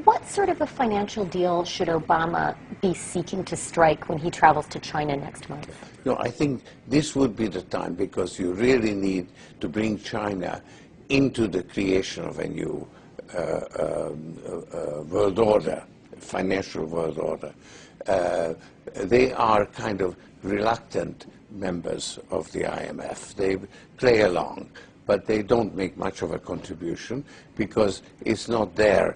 What sort of a financial deal should Obama be seeking to strike when he travels to China next month? No, I think this would be the time, because you really need to bring China into the creation of a new world order, financial world order. They are kind of reluctant members of the IMF. They play along, but they don't make much of a contribution because it's not their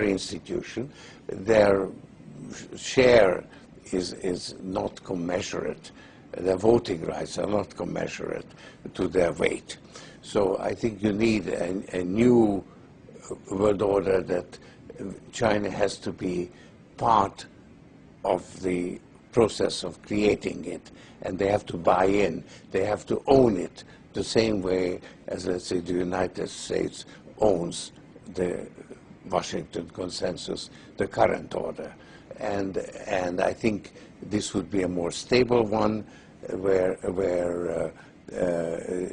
institution. Their share is not commensurate. Their voting rights are not commensurate to their weight. So I think you need a new world order that China has to be part of the process of creating it, and they have to buy in. They have to own it the same way as, let's say, the United States owns the Washington Consensus, the current order. And I think this would be a more stable one, where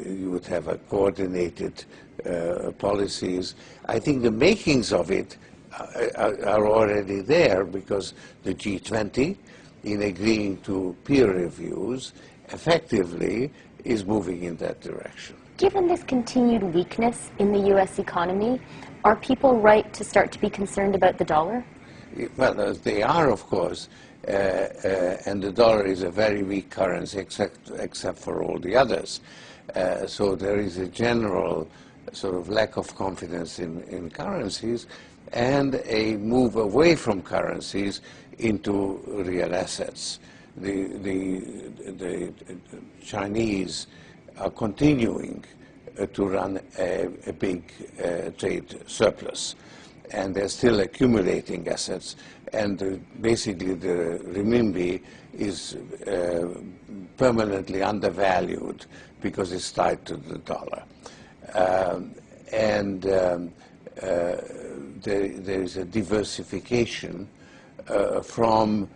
you would have a coordinated policies. I think the makings of it are already there, because the G20, in agreeing to peer reviews, effectively is moving in that direction. Given this continued weakness in the U.S. economy, are people right to start to be concerned about the dollar? Well, they are, of course, and the dollar is a very weak currency, except for all the others. So there is a general sort of lack of confidence in currencies, and a move away from currencies into real assets. The Chinese are continuing to run a big trade surplus, and they're still accumulating assets, and basically the renminbi is permanently undervalued because it's tied to the dollar. There is a diversification from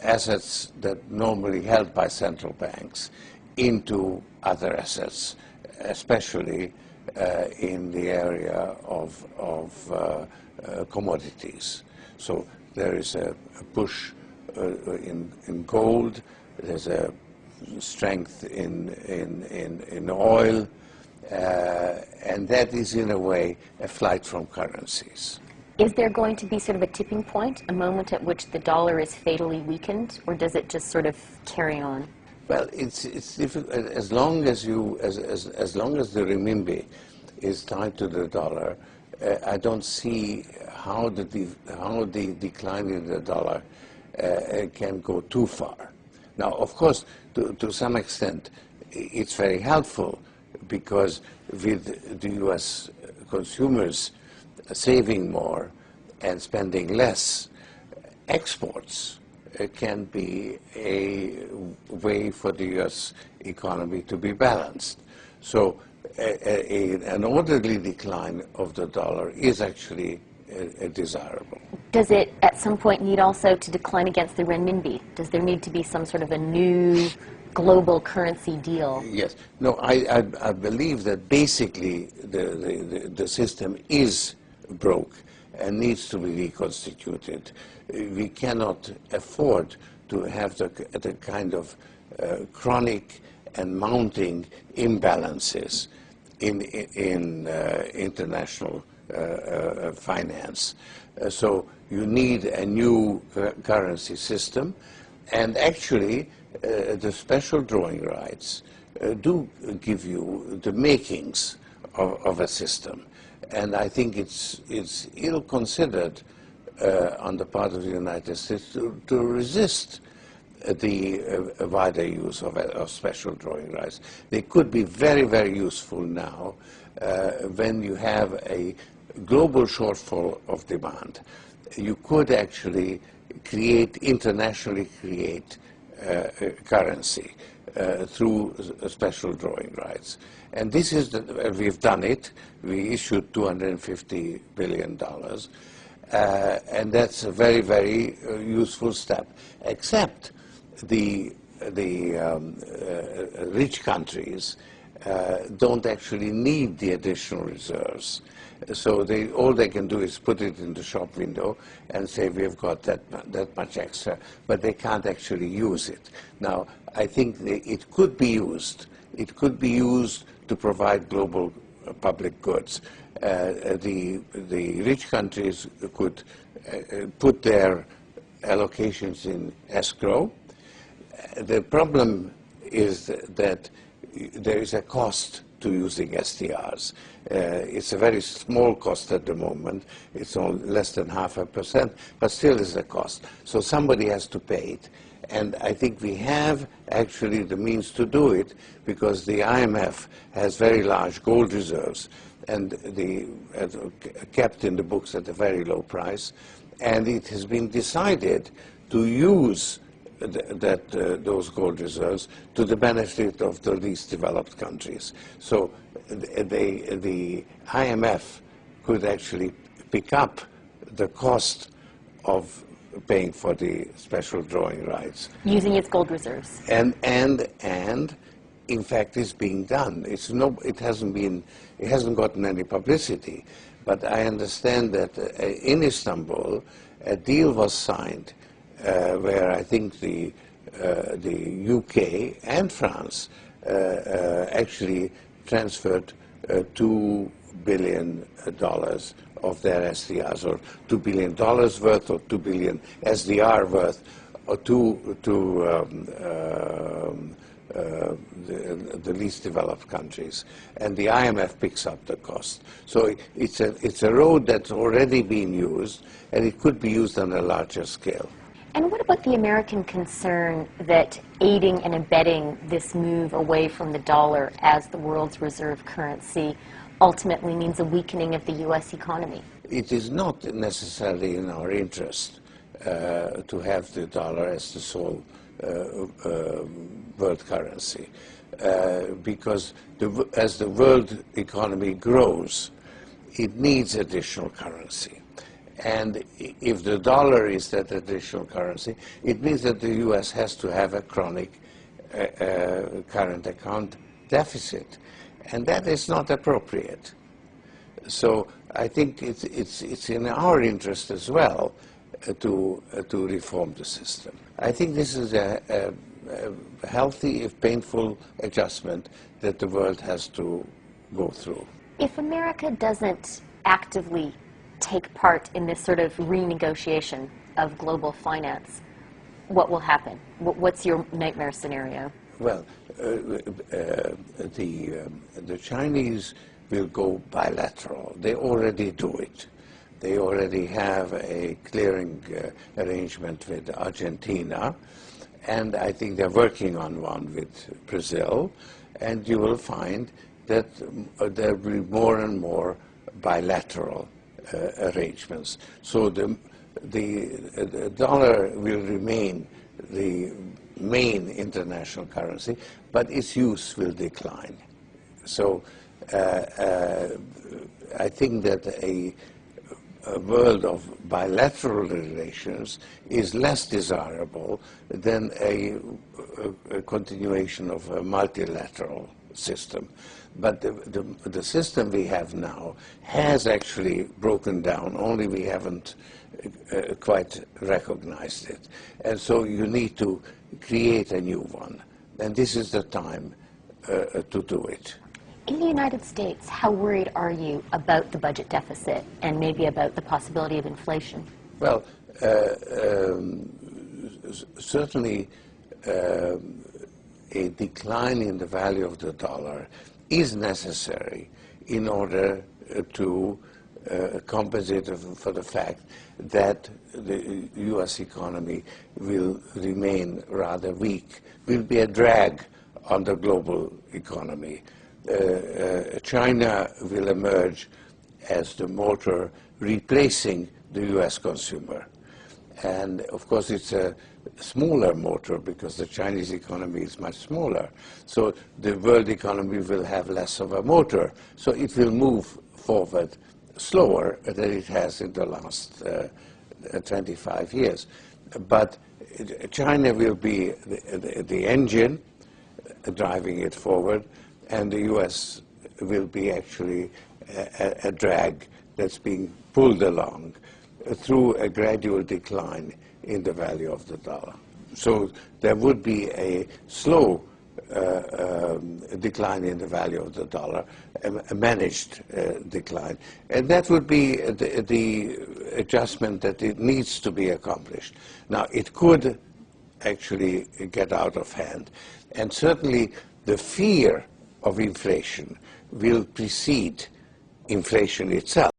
assets that normally held by central banks into other assets, especially in the area of commodities. So there is a push in gold, there's a strength in oil, and that is in a way a flight from currencies. Is there going to be sort of a tipping point, a moment at which the dollar is fatally weakened, or does it just sort of carry on? Well, it's difficult. As long as as long as the renminbi is tied to the dollar, I don't see how the decline in the dollar can go too far. Now, of course, to some extent, it's very helpful, because with the U.S. consumers saving more and spending less, exports can be a way for the U.S. economy to be balanced. So an orderly decline of the dollar is actually desirable. Does it at some point need also to decline against the renminbi? Does there need to be some sort of a new global currency deal? Yes. No, I believe that basically the system is broke and needs to be reconstituted. We cannot afford to have the kind of chronic and mounting imbalances in international finance. So you need a new currency system, and actually the special drawing rights do give you the makings of a system. And I think it's ill-considered on the part of the United States to resist the wider use of special drawing rights. They could be very, very useful now when you have a global shortfall of demand. You could actually internationally create currency through special drawing rights. And this is, we've done it. We issued $250 billion. And that's a very, very useful step, except the rich countries don't actually need the additional reserves. So all they can do is put it in the shop window and say we've got that much extra, but they can't actually use it. Now, I think it could be used. It could be used to provide global public goods. The rich countries could put their allocations in escrow. The problem is that there is a cost to using SDRs. It's a very small cost at the moment. It's only less than 0.5%, but still is a cost. So somebody has to pay it. And I think we have actually the means to do it because the IMF has very large gold reserves and kept in the books at a very low price. And it has been decided to use those gold reserves to the benefit of the least developed countries. So the IMF could actually pick up the cost of paying for the special drawing rights. Using its gold reserves. And in fact it's being done. It hasn't gotten any publicity, but I understand that in Istanbul a deal was signed where I think the UK and France actually transferred $2 billion of their SDRs, or $2 billion worth, or 2 billion SDR worth, or to the least developed countries, and the IMF picks up the cost. So it's a road that's already been used, and it could be used on a larger scale. And what about the American concern that aiding and abetting this move away from the dollar as the world's reserve currency ultimately means a weakening of the U.S. economy? It is not necessarily in our interest to have the dollar as the sole world currency, because as the world economy grows, it needs additional currency. And if the dollar is that additional currency, it means that the U.S. has to have a chronic current account deficit. And that is not appropriate. So I think it's in our interest as well to reform the system. I think this is a healthy, if painful, adjustment that the world has to go through. If America doesn't actively take part in this sort of renegotiation of global finance, what will happen? What's your nightmare scenario? Well, the Chinese will go bilateral. They already do it. They already have a clearing arrangement with Argentina, and I think they're working on one with Brazil, and you will find that there will be more and more bilateral arrangements. So the dollar will remain the main international currency, but its use will decline. So I think that a world of bilateral relations is less desirable than a continuation of a multilateral system. But the system we have now has actually broken down, only we haven't quite recognized it. And so you need to create a new one. And this is the time to do it. In the United States, how worried are you about the budget deficit and maybe about the possibility of inflation? Well, certainly a decline in the value of the dollar is necessary in order to compensate for the fact that the U.S. economy will remain rather weak, will be a drag on the global economy. China will emerge as the motor replacing the U.S. consumer. And of course it's a smaller motor because the Chinese economy is much smaller. So the world economy will have less of a motor. So it will move forward slower than it has in the last 25 years. But China will be the engine driving it forward, and the U.S. will be actually a drag that's being pulled along through a gradual decline in the value of the dollar. So there would be a slow decline in the value of the dollar, a managed decline. And that would be the adjustment that it needs to be accomplished. Now, it could actually get out of hand. And certainly the fear of inflation will precede inflation itself.